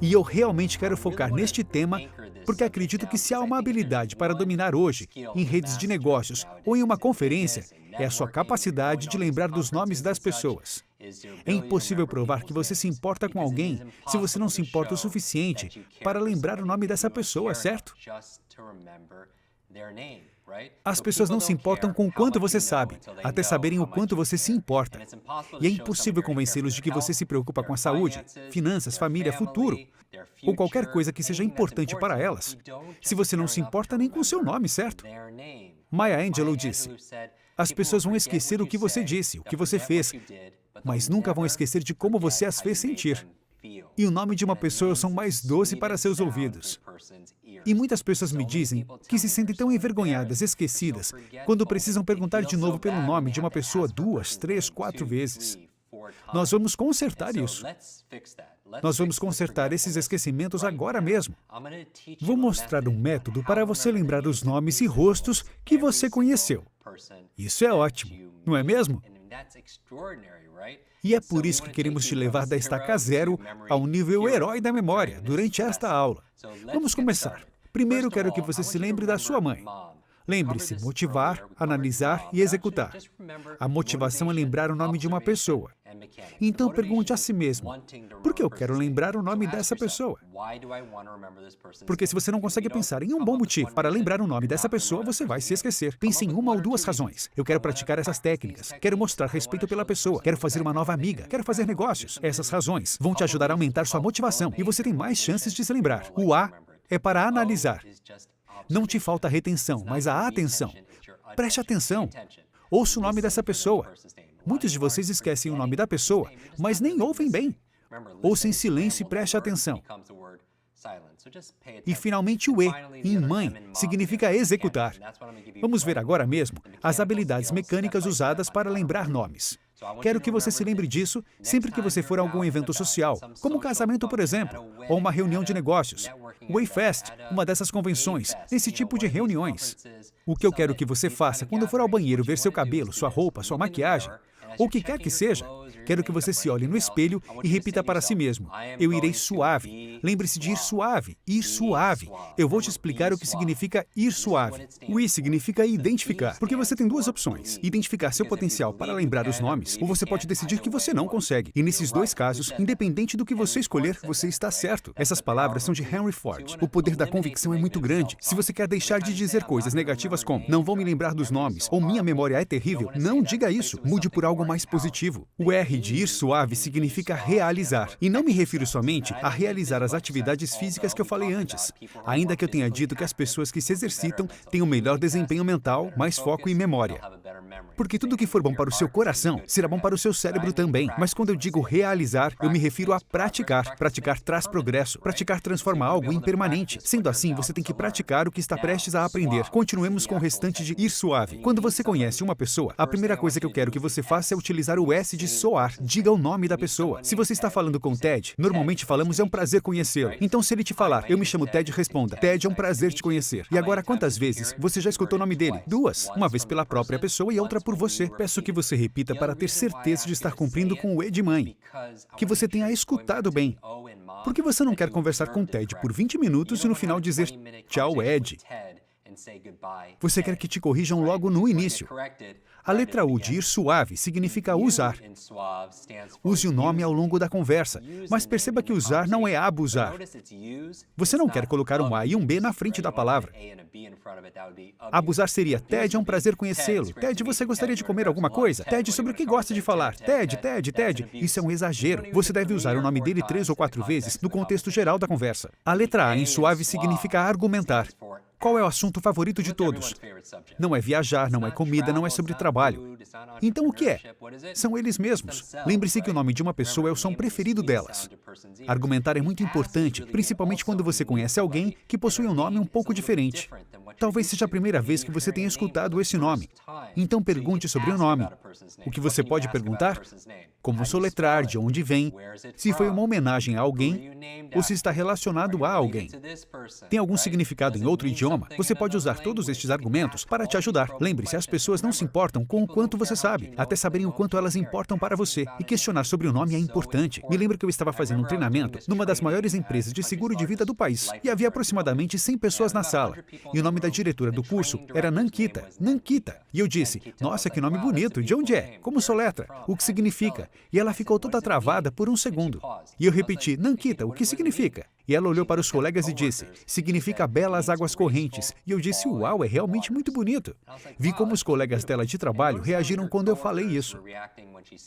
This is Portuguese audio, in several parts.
E eu realmente quero focar neste tema porque acredito que se há uma habilidade para dominar hoje, em redes de negócios ou em uma conferência, é a sua capacidade de lembrar dos nomes das pessoas. É impossível provar que você se importa com alguém se você não se importa o suficiente para lembrar o nome dessa pessoa, certo? As pessoas não se importam com o quanto você sabe, até saberem o quanto você se importa. E é impossível convencê-los de que você se preocupa com a saúde, finanças, família, futuro, ou qualquer coisa que seja importante para elas, se você não se importa nem com o seu nome, certo? Maya Angelou disse: as pessoas vão esquecer o que você disse, o que você fez, mas nunca vão esquecer de como você as fez sentir. E o nome de uma pessoa são mais doce para seus ouvidos. E muitas pessoas me dizem que se sentem tão envergonhadas, esquecidas, quando precisam perguntar de novo pelo nome de uma pessoa 2, 3, 4 vezes. Nós vamos consertar isso. Nós vamos consertar esses esquecimentos agora mesmo. Vou mostrar um método para você lembrar os nomes e rostos que você conheceu. Isso é ótimo, não é mesmo? E é por isso que queremos te levar da estaca zero ao nível herói da memória durante esta aula. Vamos começar. Primeiro, quero que você se lembre da sua mãe. Lembre-se, motivar, analisar e executar. A motivação é lembrar o nome de uma pessoa. Então pergunte a si mesmo: por que eu quero lembrar o nome dessa pessoa? Porque se você não consegue pensar em um bom motivo para lembrar o nome dessa pessoa, você vai se esquecer. Pense em uma ou duas razões. Eu quero praticar essas técnicas. Quero mostrar respeito pela pessoa. Quero fazer uma nova amiga. Quero fazer negócios. Essas razões vão te ajudar a aumentar sua motivação e você tem mais chances de se lembrar. O A é para analisar. Não te falta a retenção, mas a atenção. Preste atenção. Ouça o nome dessa pessoa. Muitos de vocês esquecem o nome da pessoa, mas nem ouvem bem. Ouça em silêncio e preste atenção. E finalmente o E, em mãe, significa executar. Vamos ver agora mesmo as habilidades mecânicas usadas para lembrar nomes. Quero que você se lembre disso sempre que você for a algum evento social, como um casamento, por exemplo, ou uma reunião de negócios. Wayfest, uma dessas convenções, esse tipo de reuniões. O que eu quero que você faça quando for ao banheiro ver seu cabelo, sua roupa, sua maquiagem, ou o que quer que seja, quero que você se olhe no espelho e repita para si mesmo: eu irei suave. Lembre-se de ir suave, ir suave. Eu vou te explicar o que significa ir suave. O I significa identificar, porque você tem duas opções: identificar seu potencial para lembrar os nomes, ou você pode decidir que você não consegue. E nesses dois casos, independente do que você escolher, você está certo. Essas palavras são de Henry Ford. O poder da convicção é muito grande. Se você quer deixar de dizer coisas negativas como não vou me lembrar dos nomes, ou minha memória é terrível, não diga isso. Mude por algo mais positivo. O R de ir suave significa realizar. E não me refiro somente a realizar as atividades físicas que eu falei antes. Ainda que eu tenha dito que as pessoas que se exercitam têm um melhor desempenho mental, mais foco e memória. Porque tudo que for bom para o seu coração, será bom para o seu cérebro também. Mas quando eu digo realizar, eu me refiro a praticar. Praticar traz progresso. Praticar transforma algo em permanente. Sendo assim, você tem que praticar o que está prestes a aprender. Continuemos com o restante de ir suave. Quando você conhece uma pessoa, a primeira coisa que eu quero que você faça é utilizar o S de soar. Diga o nome da pessoa. Se você está falando com Ted, normalmente falamos é um prazer conhecê-lo. Então, se ele te falar, eu me chamo Ted, responda: Ted, é um prazer te conhecer. E agora, quantas vezes você já escutou o nome dele? Duas. Uma vez pela própria pessoa e outra por você. Peço que você repita para ter certeza de estar cumprindo com o E de mãe. Que você tenha escutado bem. Por que você não quer conversar com Ted por 20 minutos e no final dizer tchau, Ed? Você quer que te corrijam logo no início. A letra U de ir suave significa usar. Use o nome ao longo da conversa, mas perceba que usar não é abusar. Você não quer colocar um A e um B na frente da palavra. Abusar seria: Ted, é um prazer conhecê-lo. Ted, você gostaria de comer alguma coisa? Ted, sobre o que gosta de falar? Ted, Ted, Ted. Isso é um exagero. Você deve usar o nome dele 3 ou 4 vezes no contexto geral da conversa. A letra A em suave significa argumentar. Qual é o assunto favorito de todos? Não é viajar, não é comida, não é sobre trabalho. Então o que é? São eles mesmos. Lembre-se que o nome de uma pessoa é o som preferido delas. Argumentar é muito importante, principalmente quando você conhece alguém que possui um nome um pouco diferente. Talvez seja a primeira vez que você tenha escutado esse nome. Então pergunte sobre o nome. O que você pode perguntar? Como soletrar, de onde vem, se foi uma homenagem a alguém ou se está relacionado a alguém. Tem algum significado em outro idioma? Você pode usar todos estes argumentos para te ajudar. Lembre-se, as pessoas não se importam com o quanto você sabe, até saberem o quanto elas importam para você. E questionar sobre o nome é importante. Me lembro que eu estava fazendo um treinamento numa das maiores empresas de seguro de vida do país e havia aproximadamente 100 pessoas na sala. E o nome da diretora do curso era Nankita. Nankita. E eu disse, nossa, que nome bonito, de onde é? Como soletra? O que significa? E ela ficou toda travada por um segundo. E eu repeti, Nankita, o que significa? E ela olhou para os colegas e disse, significa belas águas correntes. E eu disse, uau, é realmente muito bonito. Vi como os colegas dela de trabalho reagiram quando eu falei isso.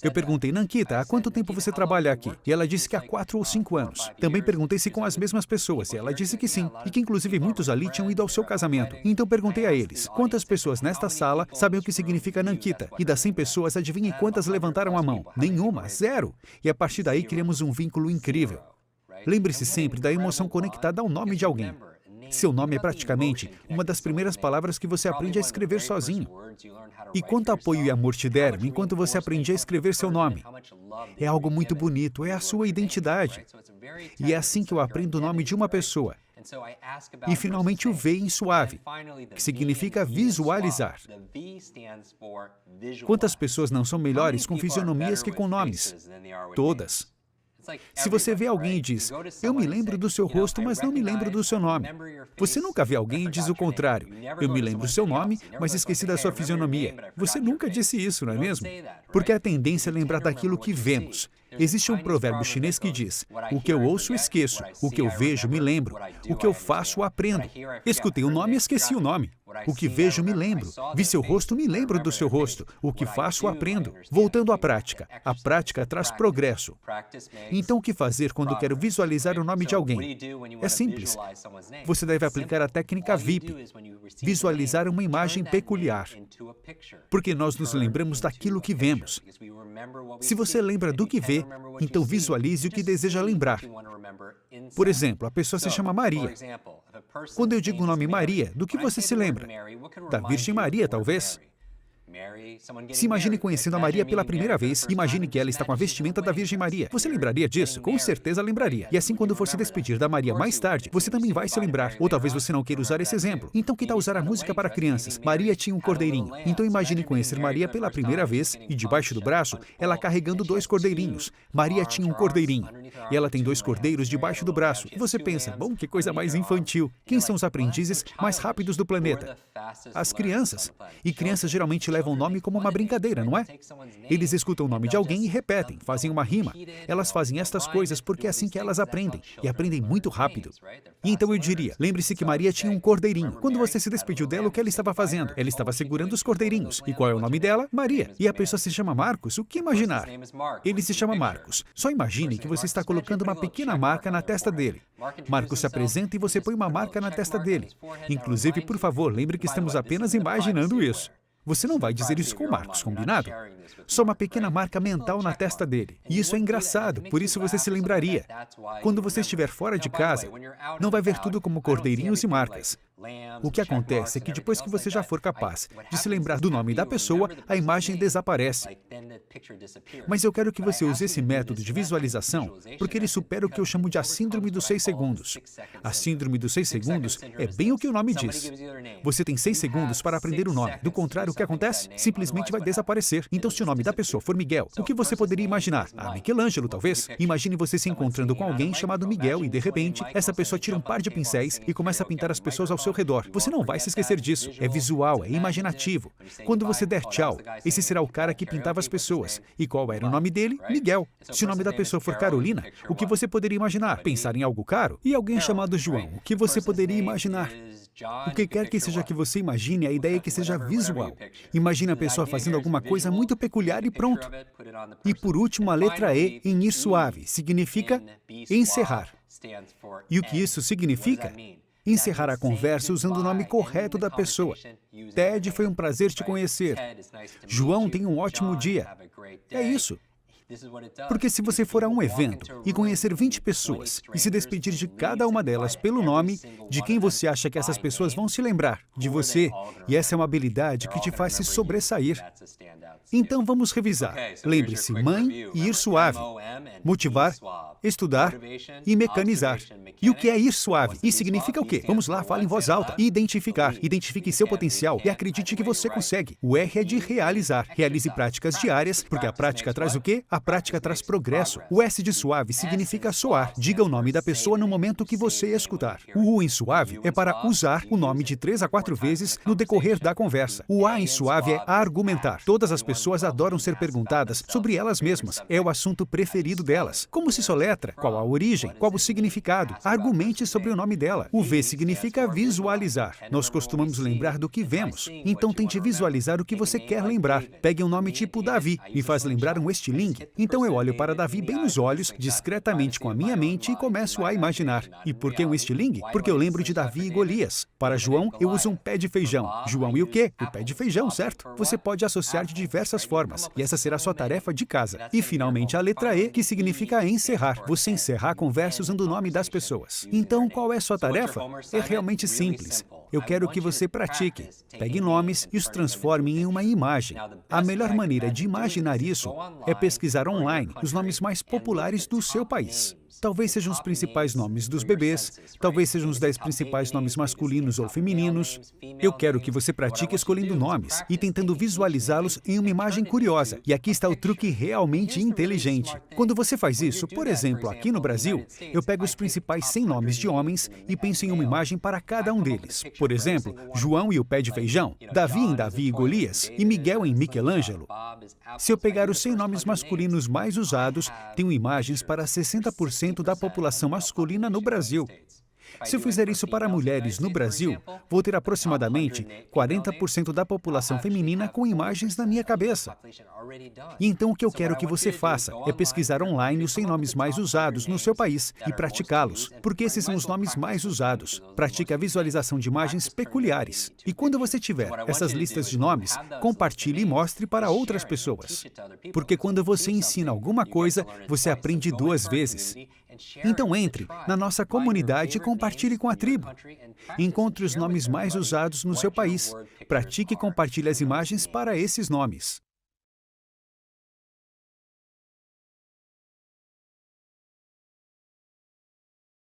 Eu perguntei, Nankita, há quanto tempo você trabalha aqui? E ela disse que há 4 ou 5 anos. Também perguntei se com as mesmas pessoas, e ela disse que sim, e que inclusive muitos ali tinham ido ao seu casamento. Então perguntei a eles, quantas pessoas nesta sala sabem o que significa Nankita? E das 100 pessoas, adivinhem quantas levantaram a mão? Nenhuma, 0. E a partir daí criamos um vínculo incrível. Lembre-se sempre da emoção conectada ao nome de alguém. Seu nome é praticamente uma das primeiras palavras que você aprende a escrever sozinho. E quanto apoio e amor te deram enquanto você aprendia a escrever seu nome? É algo muito bonito, é a sua identidade. E é assim que eu aprendo o nome de uma pessoa. E finalmente o V em suave, que significa visualizar. Quantas pessoas não são melhores com fisionomias que com nomes? Todas. Se você vê alguém e diz, eu me lembro do seu rosto, mas não me lembro do seu nome. Você nunca vê alguém e diz o contrário. Eu me lembro do seu nome, mas esqueci da sua fisionomia. Você nunca disse isso, não é mesmo? Porque a tendência é lembrar daquilo que vemos. Existe um provérbio chinês que diz, o que eu ouço, esqueço. O que eu vejo, me lembro. O que eu faço, aprendo. Escutei o nome e esqueci o nome. O que vejo, me lembro. Vi seu rosto, me lembro do seu rosto. O que faço, aprendo. Voltando à prática. A prática traz progresso. Então, o que fazer quando quero visualizar o nome de alguém? É simples. Você deve aplicar a técnica VIP. Visualizar uma imagem peculiar. Porque nós nos lembramos daquilo que vemos. Se você lembra do que vê, então visualize o que deseja lembrar. Por exemplo, a pessoa se chama Maria. Quando eu digo o nome Maria, do que você se lembra? Da Virgem Maria, talvez? Se imagine conhecendo a Maria pela primeira vez, imagine que ela está com a vestimenta da Virgem Maria. Você lembraria disso? Com certeza lembraria. E assim, quando for se despedir da Maria mais tarde, você também vai se lembrar. Ou talvez você não queira usar esse exemplo. Então, que tal usar a música para crianças? Maria tinha um cordeirinho. Então, imagine conhecer Maria pela primeira vez e, debaixo do braço, ela carregando 2 cordeirinhos. Maria tinha um cordeirinho. E ela tem 2 cordeiros debaixo do braço. E você pensa, bom, que coisa mais infantil. Quem são os aprendizes mais rápidos do planeta? As crianças. E crianças geralmente levam o nome como uma brincadeira, não é? Eles escutam o nome de alguém e repetem, fazem uma rima. Elas fazem estas coisas porque é assim que elas aprendem, e aprendem muito rápido. E então eu diria, lembre-se que Maria tinha um cordeirinho. Quando você se despediu dela, o que ela estava fazendo? Ela estava segurando os cordeirinhos. E qual é o nome dela? Maria. E a pessoa se chama Marcos, o que imaginar? Ele se chama Marcos. Só imagine que você está colocando uma pequena marca na testa dele. Marcos se apresenta e você põe uma marca na testa dele. Inclusive, por favor, lembre que estamos apenas imaginando isso. Você não vai dizer isso com Marcos, combinado? Só uma pequena marca mental na testa dele. E isso é engraçado, por isso você se lembraria. Quando você estiver fora de casa, não vai ver tudo como cordeirinhos e marcas. O que acontece é que depois que você já for capaz de se lembrar do nome da pessoa, a imagem desaparece. Mas eu quero que você use esse método de visualização porque ele supera o que eu chamo de a síndrome dos 6 segundos. A síndrome dos 6 segundos é bem o que o nome diz. Você tem 6 segundos para aprender o nome. Do contrário, o que acontece? Simplesmente vai desaparecer. Então, se o nome da pessoa for Miguel, o que você poderia imaginar? Ah, Michelangelo, talvez? Imagine você se encontrando com alguém chamado Miguel e, de repente, essa pessoa tira um par de pincéis e começa a pintar as pessoas ao seu redor. Você não vai se esquecer disso. É visual, é imaginativo. Quando você der tchau, esse será o cara que pintava as pessoas. E qual era o nome dele? Miguel. Se o nome da pessoa for Carolina, o que você poderia imaginar? Pensar em algo caro? E alguém chamado João, o que você poderia imaginar? O que quer que seja que você imagine, a ideia é que seja visual. Imagine a pessoa fazendo alguma coisa muito peculiar e pronto. E por último, a letra E em ir suave, significa encerrar. E o que isso significa? Encerrar a conversa usando o nome correto da pessoa. Ted, foi um prazer te conhecer. João, tenha um ótimo dia. É isso. Porque se você for a um evento e conhecer 20 pessoas e se despedir de cada uma delas pelo nome, de quem você acha que essas pessoas vão se lembrar? De você. E essa é uma habilidade que te faz se sobressair. Então vamos revisar. Lembre-se, mãe e ir suave. Motivar, estudar e mecanizar. E o que é ir suave? E significa o quê? Vamos lá, fale em voz alta. Identificar. Identifique seu potencial e acredite que você consegue. O R é de realizar. Realize práticas diárias, porque a prática traz o quê? A prática traz progresso. O S de suave significa soar. Diga o nome da pessoa no momento que você escutar. O U em suave é para usar o nome de 3 a 4 vezes no decorrer da conversa. O A em suave é argumentar. Todas as pessoas adoram ser perguntadas sobre elas mesmas. É o assunto preferido delas. Como se soletra? Qual a origem? Qual o significado? Argumente sobre o nome dela. O V significa visualizar. Nós costumamos lembrar do que vemos. Então tente visualizar o que você quer lembrar. Pegue um nome tipo Davi. Me faz lembrar um estilingue. Então eu olho para Davi bem nos olhos, discretamente com a minha mente e começo a imaginar. E por que um estilingue? Porque eu lembro de Davi e Golias. Para João, eu uso um pé de feijão. João e o quê? O pé de feijão, certo? Você pode associar de diversas formas. E essa será sua tarefa de casa. E finalmente a letra E, que significa encerrar. Você encerrar a conversa usando o nome das pessoas. Então, qual é sua tarefa? É realmente simples. Eu quero que você pratique. Pegue nomes e os transforme em uma imagem. A melhor maneira de imaginar isso é pesquisar online os nomes mais populares do seu país. Talvez sejam os principais nomes dos bebês, talvez sejam os 10 principais nomes masculinos ou femininos. Eu quero que você pratique escolhendo nomes e tentando visualizá-los em uma imagem curiosa. E aqui está o truque realmente inteligente. Quando você faz isso, por exemplo, aqui no Brasil, eu pego os principais 100 nomes de homens e penso em uma imagem para cada um deles. Por exemplo, João e o pé de feijão, Davi em Davi e Golias e Miguel em Michelangelo. Se eu pegar os 100 nomes masculinos mais usados, tenho imagens para 60% da população masculina no Brasil. Se eu fizer isso para mulheres no Brasil, vou ter aproximadamente 40% da população feminina com imagens na minha cabeça. E então o que eu quero que você faça é pesquisar online os 100 nomes mais usados no seu país e praticá-los, porque esses são os nomes mais usados. Pratique a visualização de imagens peculiares. E quando você tiver essas listas de nomes, compartilhe e mostre para outras pessoas. Porque quando você ensina alguma coisa, você aprende 2 vezes. Então entre na nossa comunidade e compartilhe com a tribo. Encontre os nomes mais usados no seu país. Pratique e compartilhe as imagens para esses nomes.